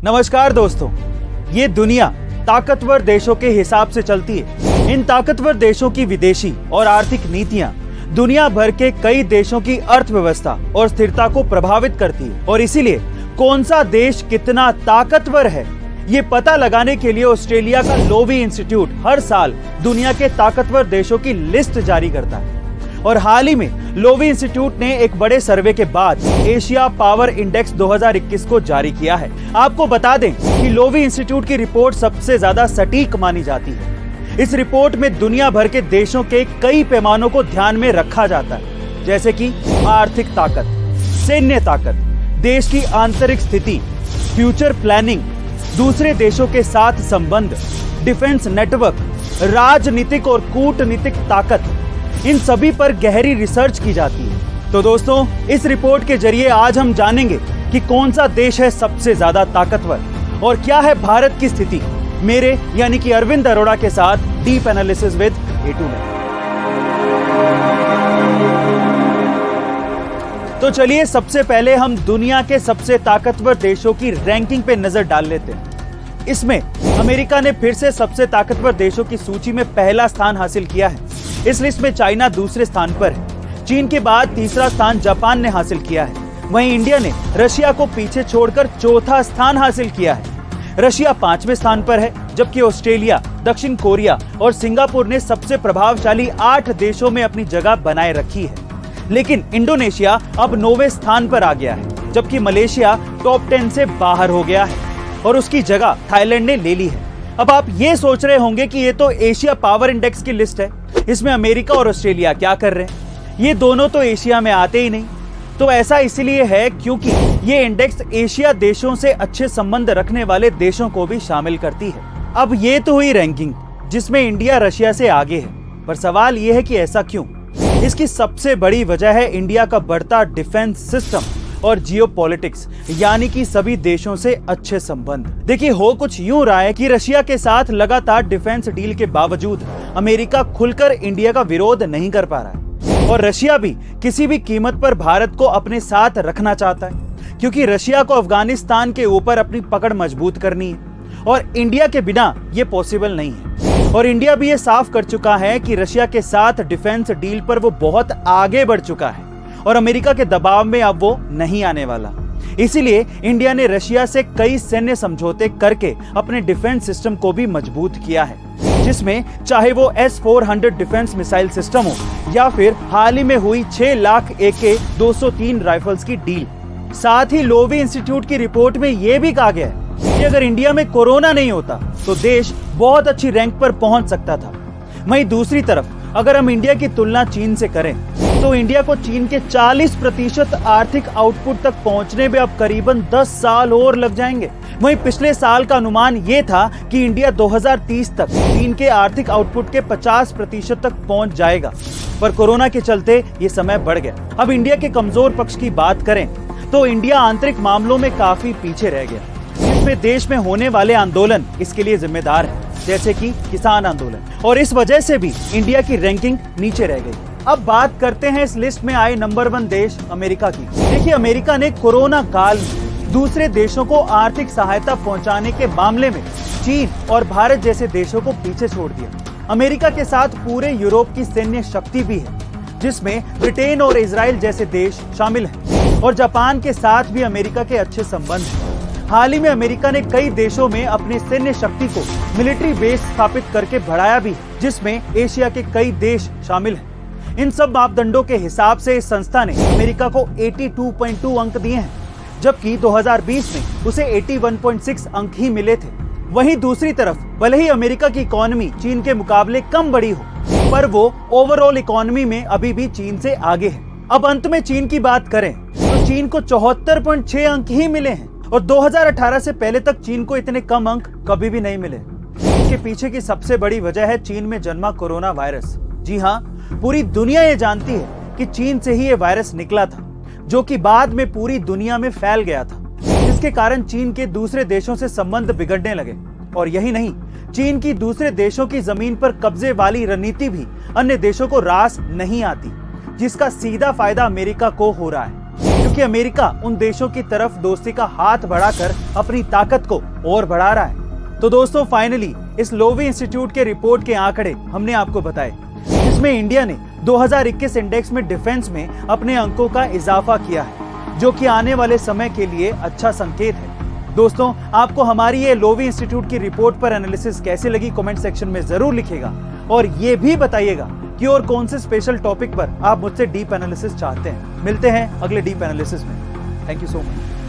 नमस्कार दोस्तों, ये दुनिया ताकतवर देशों के हिसाब से चलती है। इन ताकतवर देशों की विदेशी और आर्थिक नीतियां दुनिया भर के कई देशों की अर्थव्यवस्था और स्थिरता को प्रभावित करती है और इसीलिए कौन सा देश कितना ताकतवर है, ये पता लगाने के लिए ऑस्ट्रेलिया का लोवी इंस्टीट्यूट हर साल दुनिया के ताकतवर देशों की लिस्ट जारी करता है। और हाल ही में लोवी इंस्टीट्यूट ने एक बड़े सर्वे के बाद एशिया पावर इंडेक्स 2021 को जारी किया है। आपको बता दें कि लोवी इंस्टीट्यूट की रिपोर्ट सबसे ज्यादा सटीक मानी जाती है। इस रिपोर्ट में दुनिया भर के देशों के कई पैमानों को ध्यान में रखा जाता है, जैसे कि आर्थिक ताकत, सैन्य ताकत, देश की आंतरिक स्थिति, फ्यूचर प्लानिंग, दूसरे देशों के साथ संबंध, डिफेंस नेटवर्क, राजनीतिक और कूटनीतिक ताकत, इन सभी पर गहरी रिसर्च की जाती है। तो दोस्तों, इस रिपोर्ट के जरिए आज हम जानेंगे कि कौन सा देश है सबसे ज्यादा ताकतवर और क्या है भारत की स्थिति, मेरे यानी कि अरविंद अरोड़ा के साथ डीप एनालिसिस विद A2 में। तो चलिए सबसे पहले हम दुनिया के सबसे ताकतवर देशों की रैंकिंग पे नजर डाल लेते हैं। इसमें अमेरिका ने फिर से सबसे ताकतवर देशों की सूची में पहला स्थान हासिल किया है। इस लिस्ट में चाइना दूसरे स्थान पर है। चीन के बाद तीसरा स्थान जापान ने हासिल किया है। वहीं इंडिया ने रशिया को पीछे छोड़कर चौथा स्थान हासिल किया है। रशिया 5वें स्थान पर है, जबकि ऑस्ट्रेलिया, दक्षिण कोरिया और सिंगापुर ने सबसे प्रभावशाली 8 देशों में अपनी जगह बनाए रखी है। लेकिन इंडोनेशिया अब 9वें स्थान पर आ गया है, जबकि मलेशिया टॉप 10 से बाहर हो गया है और उसकी जगह थाईलैंड ने ले ली है। अब आप ये सोच रहे होंगे कि ये तो एशिया पावर इंडेक्स की लिस्ट है, इसमें अमेरिका और ऑस्ट्रेलिया क्या कर रहे हैं? ये दोनों तो एशिया में आते ही नहीं। तो ऐसा इसलिए है क्योंकि ये इंडेक्स एशिया देशों से अच्छे संबंध रखने वाले देशों को भी शामिल करती है। अब ये तो हुई रैंकिंग जिसमें इंडिया रशिया से आगे है, पर सवाल ये है कि ऐसा क्यों? इसकी सबसे बड़ी वजह है इंडिया का बढ़ता डिफेंस सिस्टम और जियोपॉलिटिक्स, यानी कि सभी देशों से अच्छे संबंध। देखिए, हो कुछ यूं रहा है कि रशिया के साथ लगातार डिफेंस डील के बावजूद अमेरिका खुलकर इंडिया का विरोध नहीं कर पा रहा है और रशिया भी किसी भी कीमत पर भारत को अपने साथ रखना चाहता है, क्योंकि रशिया को अफगानिस्तान के ऊपर अपनी पकड़ मजबूत करनी है और इंडिया के बिना ये पॉसिबल नहीं है। और इंडिया भी ये साफ कर चुका है कि रशिया के साथ डिफेंस डील पर वो बहुत आगे बढ़ चुका है और अमेरिका के दबाव में अब वो नहीं आने वाला। इसीलिए इंडिया ने रशिया से कई सैन्य समझौते करके अपने डिफेंस सिस्टम को भी मजबूत किया है, जिसमें चाहे वो S-400 डिफेंस मिसाइल सिस्टम हो या फिर हाल ही में हुई 6 लाख AK-203 राइफल्स की डील। साथ ही लोवी इंस्टीट्यूट की रिपोर्ट में यह भी कहा गया है कि अगर इंडिया में कोरोना नहीं होता तो देश बहुत अच्छी रैंक पर पहुंच सकता था। वहीं दूसरी तरफ अगर हम इंडिया की तुलना चीन से करें तो इंडिया को चीन के 40% आर्थिक आउटपुट तक पहुंचने में अब करीबन 10 साल और लग जाएंगे। वहीं पिछले साल का अनुमान ये था कि इंडिया 2030 तक चीन के आर्थिक आउटपुट के 50% तक पहुंच जाएगा, पर कोरोना के चलते ये समय बढ़ गया। अब इंडिया के कमजोर पक्ष की बात करें तो इंडिया आंतरिक मामलों में काफी पीछे रह गया, जिसमें देश में होने वाले आंदोलन इसके लिए जिम्मेदार है, जैसे कि किसान आंदोलन, और इस वजह से भी इंडिया की रैंकिंग नीचे रह गई। अब बात करते हैं इस लिस्ट में आए नंबर 1 देश अमेरिका की। देखिए, अमेरिका ने कोरोना काल में दूसरे देशों को आर्थिक सहायता पहुंचाने के मामले में चीन और भारत जैसे देशों को पीछे छोड़ दिया। अमेरिका के साथ पूरे यूरोप की सैन्य शक्ति भी है, जिसमें ब्रिटेन और इजराइल जैसे देश शामिल हैं और जापान के साथ भी अमेरिका के अच्छे संबंध हैं। हाल ही में अमेरिका ने कई देशों में अपनी सैन्य शक्ति को मिलिट्री बेस स्थापित करके बढ़ाया भी, जिसमें एशिया के कई देश शामिल हैं। इन सब मापदंडों के हिसाब से इस संस्था ने अमेरिका को 82.2 अंक दिए हैं, जबकि 2020 में उसे 81.6 अंक ही मिले थे। वहीं दूसरी तरफ भले ही अमेरिका की इकोनॉमी चीन के मुकाबले कम बड़ी हो, पर वो ओवरऑल इकोनॉमी में अभी भी चीन से आगे है। अब अंत में चीन की बात करें तो चीन को 74.6 अंक ही मिले हैं और 2018 से पहले तक चीन को इतने कम अंक कभी भी नहीं मिले। इसके पीछे की सबसे बड़ी वजह है चीन में जन्मा कोरोना वायरस। जी हाँ, पूरी दुनिया ये जानती है कि चीन से ही ये वायरस निकला था, जो कि बाद में पूरी दुनिया में फैल गया था, जिसके कारण चीन के दूसरे देशों से संबंध बिगड़ने लगे। और यही नहीं, चीन की दूसरे देशों की जमीन पर कब्जे वाली रणनीति भी अन्य देशों को रास नहीं आती, जिसका सीधा फायदा अमेरिका को हो रहा है। क्योंकि अमेरिका उन देशों की तरफ दोस्ती का हाथ बढ़ाकर अपनी ताकत को और बढ़ा रहा है। तो दोस्तों फाइनली इस लोवी इंस्टीट्यूट के रिपोर्ट के आंकड़े हमने आपको बताए, जिसमें इंडिया ने 2021 इंडेक्स में डिफेंस में अपने अंकों का इजाफा किया है, जो कि आने वाले समय के लिए अच्छा संकेत है। दोस्तों आपको हमारी ये लोवी इंस्टीट्यूट की रिपोर्ट पर एनालिसिस कैसे लगी कमेंट सेक्शन में जरूर लिखिएगा, और ये भी बताइएगा कि और कौन से स्पेशल टॉपिक पर आप मुझसे डीप एनालिसिस चाहते हैं। मिलते हैं अगले डीप एनालिसिस में। Thank you so much.